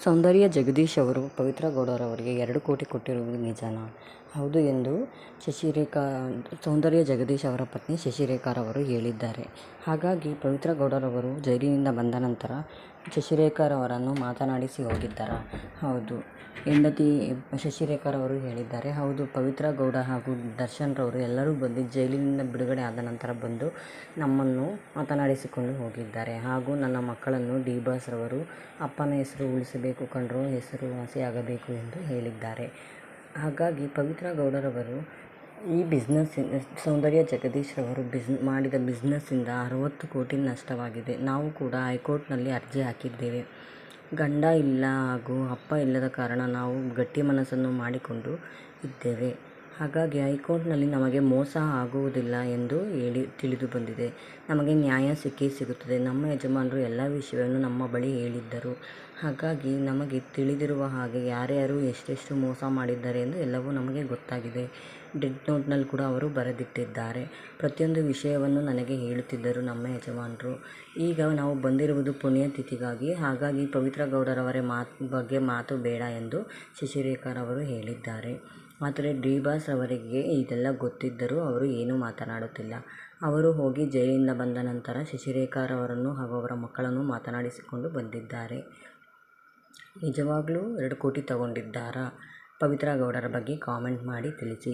ಸೌಂದರ್ಯ ಜಗದೀಶ್ ಅವರು ಪವಿತ್ರ ಗೌಡರವರಿಗೆ 2 ಕೋಟಿ ಕೊಟ್ಟಿರುವುದು ನಿಜನಾ? ಹೌದು ಎಂದು ಸೌಂದರ್ಯ ಜಗದೀಶ್ ಅವರ ಪತ್ನಿ ಶಶಿರೇಖಾರವರು ಹೇಳಿದ್ದಾರೆ. ಹಾಗಾಗಿ ಪವಿತ್ರ ಗೌಡರವರು ಜೈಲಿನಿಂದ ಬಂದ ನಂತರ ಶಶಿರೇಖಾರವರನ್ನು ಮಾತನಾಡಿಸಿ ಹೋಗಿದ್ದಾರಾ? ಹೌದು, ಹೆಂಡತಿ ಶಶಿರೇಖಾರವರು ಹೇಳಿದ್ದಾರೆ. ಹೌದು, ಪವಿತ್ರ ಗೌಡ ಹಾಗೂ ದರ್ಶನ್ ರವರು ಎಲ್ಲರೂ ಬಂದು ಜೈಲಿನಿಂದ ಬಿಡುಗಡೆ ಆದ ನಂತರ ಬಂದು ನಮ್ಮನ್ನು ಮಾತನಾಡಿಸಿಕೊಂಡು ಹೋಗಿದ್ದಾರೆ. ಹಾಗೂ ನನ್ನ ಮಕ್ಕಳನ್ನು ಡಿ ಬಾಸ್ ರವರು ಅಪ್ಪನ ಹೆಸರು ಉಳಿಸಬೇಕು ಕಣ್ರೋ, ಹೆಸರು ವಾಸಿಯಾಗಬೇಕು ಎಂದು ಹೇಳಿದ್ದಾರೆ. ಹಾಗಾಗಿ ಪವಿತ್ರ ಗೌಡರವರು ಈ ಸೌಂದರ್ಯ ಜಗದೀಶ್ ರವರು ಮಾಡಿದ ಬಿಸ್ನೆಸ್ಸಿಂದ 60 ಕೋಟಿ ನಷ್ಟವಾಗಿದೆ. ನಾವು ಕೂಡ ಹೈಕೋರ್ಟ್ನಲ್ಲಿ ಅರ್ಜಿ ಹಾಕಿದ್ದೇವೆ. ಗಂಡ ಇಲ್ಲ ಹಾಗೂ ಅಪ್ಪ ಇಲ್ಲದ ಕಾರಣ ನಾವು ಗಟ್ಟಿ ಮನಸ್ಸನ್ನು ಮಾಡಿಕೊಂಡು ಇದ್ದೇವೆ. ಹಾಗಾಗಿ ಹೈಕೋರ್ಟ್ನಲ್ಲಿ ನಮಗೆ ಮೋಸ ಆಗುವುದಿಲ್ಲ ಎಂದು ತಿಳಿದು ಬಂದಿದೆ. ನಮಗೆ ನ್ಯಾಯ ಸಿಕ್ಕೇ ಸಿಗುತ್ತದೆ. ನಮ್ಮ ಯಜಮಾನರು ಎಲ್ಲ ವಿಷಯವನ್ನು ನಮ್ಮ ಬಳಿ ಹೇಳಿದ್ದರು. ಹಾಗಾಗಿ ನಮಗೆ ತಿಳಿದಿರುವ ಹಾಗೆ ಯಾರ್ಯಾರು ಎಷ್ಟೆಷ್ಟು ಮೋಸ ಮಾಡಿದ್ದಾರೆ ಎಂದು ಎಲ್ಲವೂ ನಮಗೆ ಗೊತ್ತಾಗಿದೆ. ಡೆತ್ ನೋಟ್ನಲ್ಲಿ ಕೂಡ ಅವರು ಬರೆದಿಟ್ಟಿದ್ದಾರೆ. ಪ್ರತಿಯೊಂದು ವಿಷಯವನ್ನು ನನಗೆ ಹೇಳುತ್ತಿದ್ದರು ನಮ್ಮ ಯಜಮಾನರು. ಈಗ ನಾವು ಬಂದಿರುವುದು ಪುಣ್ಯತಿಥಿಗಾಗಿ. ಹಾಗಾಗಿ ಪವಿತ್ರ ಗೌಡರವರ ಬಗ್ಗೆ ಮಾತು ಬೇಡ ಎಂದು ಶಶಿರೇಖಾರವರು ಹೇಳಿದ್ದಾರೆ. ಆದರೆ ಡಿ ಬಾಸ್ ಅವರಿಗೆ ಇದೆಲ್ಲ ಗೊತ್ತಿದ್ದರೂ ಅವರು ಏನೂ ಮಾತನಾಡುತ್ತಿಲ್ಲ. ಅವರು ಹೋಗಿ ಜೈಲಿನಿಂದ ಬಂದ ನಂತರ ಶಶಿರೇಖಾರವರನ್ನು ಹಾಗೂ ಅವರ ಮಕ್ಕಳನ್ನು ಮಾತನಾಡಿಸಿಕೊಂಡು ಬಂದಿದ್ದಾರೆ. ನಿಜವಾಗ್ಲೂ 2 ಕೋಟಿ ತಗೊಂಡಿದ್ದಾರಾ? ಪವಿತ್ರ ಗೌಡರ ಬಗ್ಗೆ ಕಾಮೆಂಟ್ ಮಾಡಿ ತಿಳಿಸಿ.